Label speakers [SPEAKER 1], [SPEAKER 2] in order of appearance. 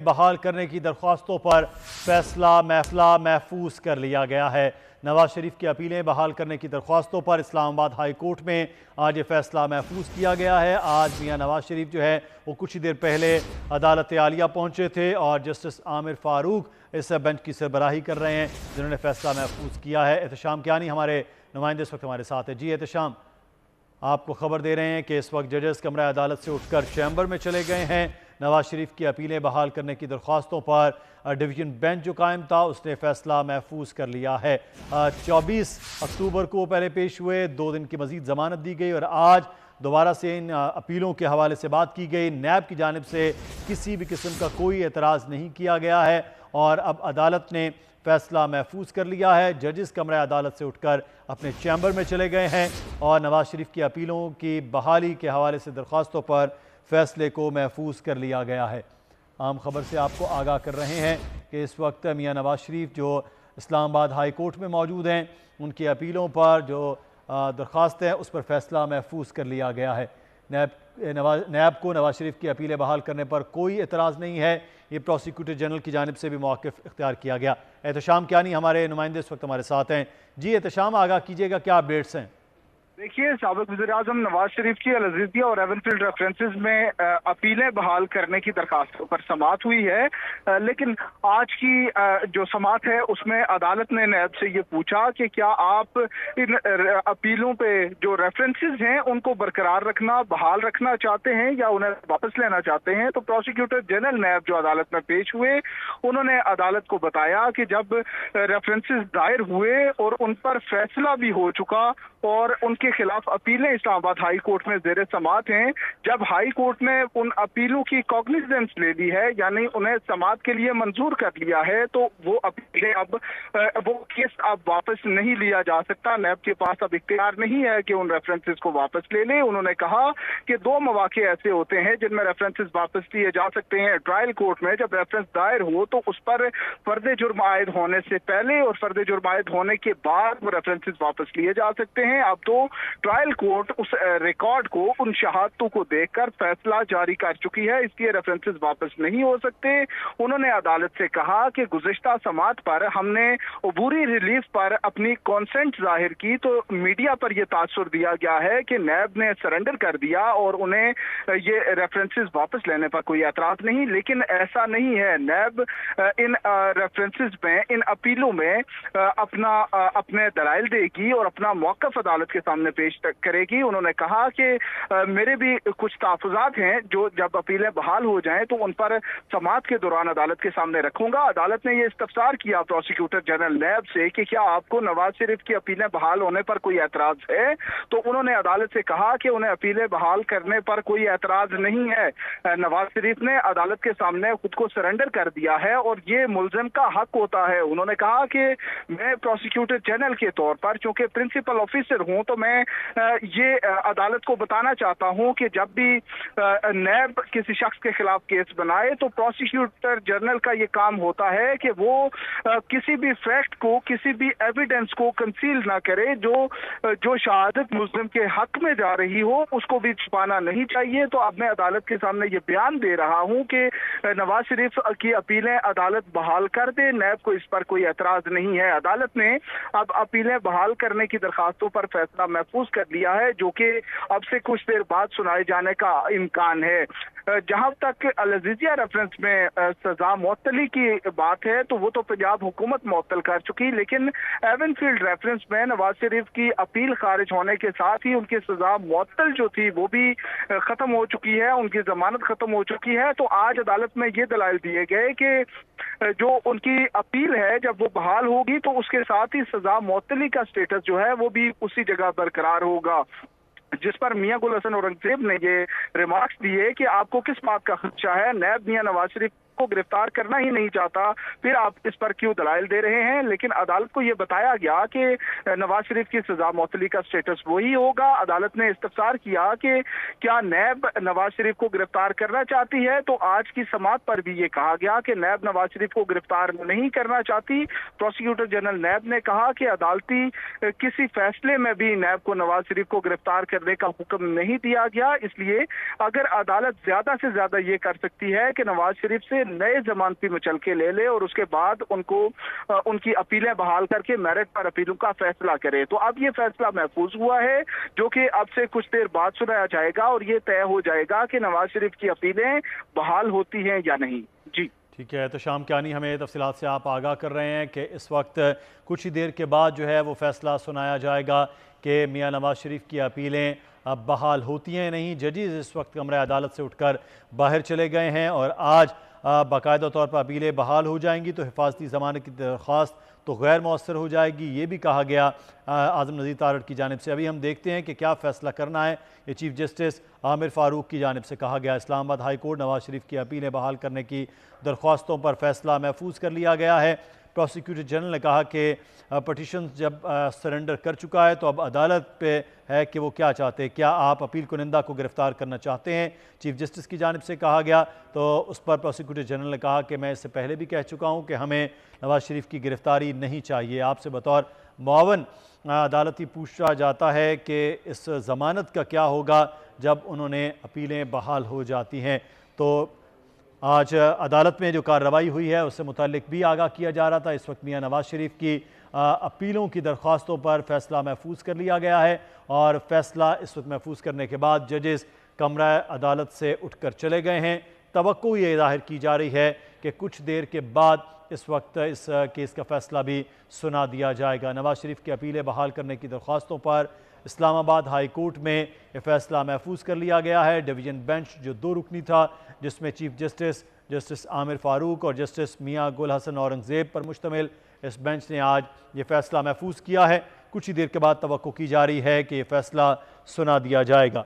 [SPEAKER 1] बहाल करने की दरख्वास्तों पर फैसला महफूज कर लिया गया है। नवाज शरीफ की अपीलें बहाल करने की दरख्वास्तों पर इस्लामाबाद हाई कोर्ट में आज ये फैसला महफूज किया गया है। आज मियां नवाज शरीफ जो है वो कुछ ही देर पहले अदालत आलिया पहुंचे थे और जस्टिस आमिर फारूक इस बेंच की सरबराही कर रहे हैं जिन्होंने फैसला महफूज किया है। एहतशाम कियानी हमारे नुमाइंदे इस वक्त हमारे साथ है। जी एहतशाम, आपको खबर दे रहे हैं कि इस वक्त जजेस कमरा अदालत से उठकर चैम्बर में चले गए हैं। नवाज शरीफ की अपीलें बहाल करने की दरख्वास्तों पर डिवीजन बेंच जो कायम था उसने फैसला महफूज कर लिया है। 24 अक्टूबर को पहले पेश हुए, 2 दिन की मजीद जमानत दी गई और आज दोबारा से इन अपीलों के हवाले से बात की गई। नैब की जानिब से किसी भी किस्म का कोई एतराज़ नहीं किया गया है और अब अदालत ने फैसला महफूज कर लिया है। जजेस कमरा अदालत से उठकर अपने चैम्बर में चले गए हैं और नवाज शरीफ की अपीलों की बहाली के हवाले से दरख्वास्तों पर फैसले को महफूज कर लिया गया है। आम खबर से आपको आगाह कर रहे हैं कि इस वक्त मियां नवाज शरीफ जो इस्लामाबाद हाई कोर्ट में मौजूद हैं, उनकी अपीलों पर जो दरख्वास्त है उस पर फैसला महफूज कर लिया गया है। नैब को नवाज शरीफ की अपीलें बहाल करने पर कोई एतराज़ नहीं है। ये प्रोसिक्यूटर जनरल की जानिब से भी मौक़िफ़ इख्तियार किया गया। एहतशाम कियानी हमारे नुमाइंदे इस वक्त हमारे साथ हैं। जी एहतशाम, आगाह कीजिएगा, क्या अपडेट्स हैं?
[SPEAKER 2] देखिए, साबिक़ वज़ीर-ए-आज़म नवाज शरीफ की अल-अज़ीज़िया और एवनफील्ड रेफरेंसेस में अपीलें बहाल करने की दरखास्तों पर समाअत हुई है, लेकिन आज की जो समाअत है उसमें अदालत ने नैब से ये पूछा कि क्या आप इन अपीलों पे जो रेफरेंसेस हैं उनको बरकरार रखना, बहाल रखना चाहते हैं या उन्हें वापस लेना चाहते हैं। तो प्रोसिक्यूटर जनरल नैब जो अदालत में पेश हुए, उन्होंने अदालत को बताया कि जब रेफरेंसेस दायर हुए और उन पर फैसला भी हो चुका और उनके खिलाफ अपीलें इस्लामाबाद हाई कोर्ट में जेर समाअत हैं, जब हाई कोर्ट ने उन अपीलों की कॉग्निजेंस ले ली है, यानी उन्हें समाअत के लिए मंजूर कर लिया है, तो वो अपीलें अब वो केस अब वापस नहीं लिया जा सकता। नैब के पास अब इख्तियार नहीं है कि उन रेफरेंसेस को वापस ले ले। उन्होंने कहा कि 2 मौके ऐसे होते हैं जिनमें रेफरेंसेस वापस लिए जा सकते हैं। ट्रायल कोर्ट में जब रेफरेंस दायर हो तो उस पर फर्द जुर्म आयद होने से पहले और फर्द जुर्म आयद होने के बाद वो रेफरेंसेस वापस लिए जा सकते हैं। अब तो ट्रायल कोर्ट उस रिकॉर्ड को, उन शहादतों को देखकर फैसला जारी कर चुकी है, इसलिए रेफरेंसेस वापस नहीं हो सकते। उन्होंने अदालत से कहा कि गुज़िश्ता समाअत पर हमने अबूरी रिलीफ पर अपनी कॉन्सेंट जाहिर की, तो मीडिया पर यह तासुर दिया गया है कि नैब ने सरेंडर कर दिया और उन्हें ये रेफरेंसेस वापस लेने पर कोई एतराज नहीं, लेकिन ऐसा नहीं है। नैब इन रेफरेंसेस में, इन अपीलों में अपने दलाइल देगी और अपना मौक़िफ़ अदालत के सामने पेश करेगी। उन्होंने कहा कि मेरे भी कुछ तहफ़्फ़ुज़ात हैं जो जब अपीलें बहाल हो जाएं तो उन पर समाअत के दौरान अदालत के सामने रखूंगा। अदालत ने यह इस्तफ़सार किया प्रोसिक्यूटर जनरल नैब से कि क्या आपको नवाज शरीफ की अपीलें बहाल होने पर कोई एतराज़ है, तो उन्होंने अदालत से कहा कि उन्हें अपीलें बहाल करने पर कोई एतराज़ नहीं है। नवाज शरीफ ने अदालत के सामने खुद को सरेंडर कर दिया है और ये मुल्ज़िम का हक होता है। उन्होंने कहा कि मैं प्रोसिक्यूटर जनरल के तौर पर, चूंकि प्रिंसिपल ऑफिसर हूं, तो मैं ये अदालत को बताना चाहता हूं कि जब भी नैब किसी शख्स के खिलाफ केस बनाए तो प्रोसिक्यूटर जनरल का ये काम होता है कि वो किसी भी फैक्ट को, किसी भी एविडेंस को कंसील ना करे। जो शहादत मुस्लिम के हक में जा रही हो उसको भी छुपाना नहीं चाहिए। तो अब मैं अदालत के सामने ये बयान दे रहा हूं कि नवाज शरीफ की अपीलें अदालत बहाल कर दे, नैब को इस पर कोई एतराज नहीं है। अदालत ने अब अपीलें बहाल करने की दरखास्तों पर फैसला महफूज कर लिया है, जो कि अब से कुछ देर बाद सुनाए जाने का इम्कान है। जहां तक अल-अज़ीज़िया रेफरेंस में सजा मुअत्तली की बात है तो वो तो पंजाब हुकूमत मुअत्तल कर चुकी, लेकिन एवनफील्ड रेफरेंस में नवाज शरीफ की अपील खारिज होने के साथ ही उनकी सजा मुअत्तल जो थी वो भी खत्म हो चुकी है, उनकी जमानत खत्म हो चुकी है। तो आज अदालत में ये दलाइल दिए गए कि जो उनकी अपील है जब वो बहाल होगी तो उसके साथ ही सजा मुअत्तली का स्टेटस जो है वो भी उसी जगह बरकरार होगा। जिस पर मियां गुल हसन औरंगजेब ने ये रिमार्क्स दिए कि आपको किस बात का खदशा है, नैब मियां नवाज शरीफ को गिरफ्तार करना ही नहीं चाहता, फिर आप इस पर क्यों दलाइल दे रहे हैं। लेकिन अदालत को यह बताया गया कि नवाज शरीफ की सजा मुअत्तली का स्टेटस वही होगा। अदालत ने इस्तफसार किया कि क्या नैब नवाज शरीफ को गिरफ्तार करना चाहती है, तो आज की समाअत पर भी ये कहा गया कि नैब नवाज शरीफ को गिरफ्तार नहीं करना चाहती। प्रोसिक्यूटर जनरल नैब ने कहा कि अदालती किसी फैसले में भी नैब को नवाज शरीफ को गिरफ्तार करने का हुक्म नहीं दिया गया, इसलिए अगर अदालत ज्यादा से ज्यादा ये कर सकती है कि नवाज शरीफ से नए जमानती मुचलके ले ले और उसके बाद उनको उनकी अपीलें बहाल करके मेरिट पर अपीलों का फैसला करे। तो अब ये फैसला महफूज हुआ है, जो कि अब से कुछ देर बाद सुनाया जाएगा और ये तय हो जाएगा कि नवाज शरीफ की अपीलें बहाल होती हैं या नहीं। जी
[SPEAKER 1] ठीक है, तो शाम कियानी हमें तफसीलात से आप आगाह कर रहे हैं कि इस वक्त कुछ ही देर के बाद जो है वो फैसला सुनाया जाएगा कि मियां नवाज शरीफ की अपीलें अब बहाल होती हैं नहीं। जजेस इस वक्त कमरा अदालत से उठकर बाहर चले गए हैं और आज बाकायदा तौर पर अपीलें बहाल हो जाएंगी तो हिफाजती ज़मानत की दरख्वास्त तो गैर मौसर हो जाएगी, ये भी कहा गया आज़म नज़ीर तारड़ की जानिब से। अभी हम देखते हैं कि क्या फ़ैसला करना है। ये चीफ जस्टिस आमिर फ़ारूक की जानिब से कहा गया। इस्लामाबाद हाई कोर्ट नवाज शरीफ की अपीलें बहाल करने की दरख्वास्तों पर फ़ैसला महफूज कर लिया गया है। प्रोसिक्यूटर जनरल ने कहा कि पटिशन जब सरेंडर कर चुका है तो अब अदालत पे है कि वो क्या चाहते हैं। क्या आप अपील कुनिंदा को गिरफ़्तार करना चाहते हैं, चीफ जस्टिस की जानिब से कहा गया। तो उस पर प्रोसिक्यूटर जनरल ने कहा कि मैं इससे पहले भी कह चुका हूँ कि हमें नवाज शरीफ की गिरफ़्तारी नहीं चाहिए। आपसे बतौर मुआवन अदालती पूछा जाता है कि इस ज़मानत का क्या होगा जब उन्होंने अपीलें बहाल हो जाती हैं। तो आज अदालत में जो कार्रवाई हुई है उससे मुताल्लिक भी आगाह किया जा रहा था। इस वक्त मियां नवाज शरीफ की अपीलों की दरख्वास्तों पर फ़ैसला महफूज कर लिया गया है और फ़ैसला इस वक्त महफूज करने के बाद जजेस कमरा अदालत से उठकर चले गए हैं। तवक्को ये ज़ाहिर की जा रही है कि कुछ देर के बाद इस वक्त इस केस का फ़ैसला भी सुना दिया जाएगा। नवाज शरीफ की अपीलें बहाल करने की दरख्वास्तों पर इस्लामाबाद हाई कोर्ट में ये फ़ैसला महफूज कर लिया गया है। डिवीज़न बेंच जो 2 रुकनी था, जिसमें चीफ जस्टिस आमिर फ़ारूक और जस्टिस मियां गुल हसन औरंगज़ेब पर मुश्तमिल इस बेंच ने आज ये फ़ैसला महफूज किया है। कुछ ही देर के बाद तवक्को की जा रही है कि ये फ़ैसला सुना दिया जाएगा।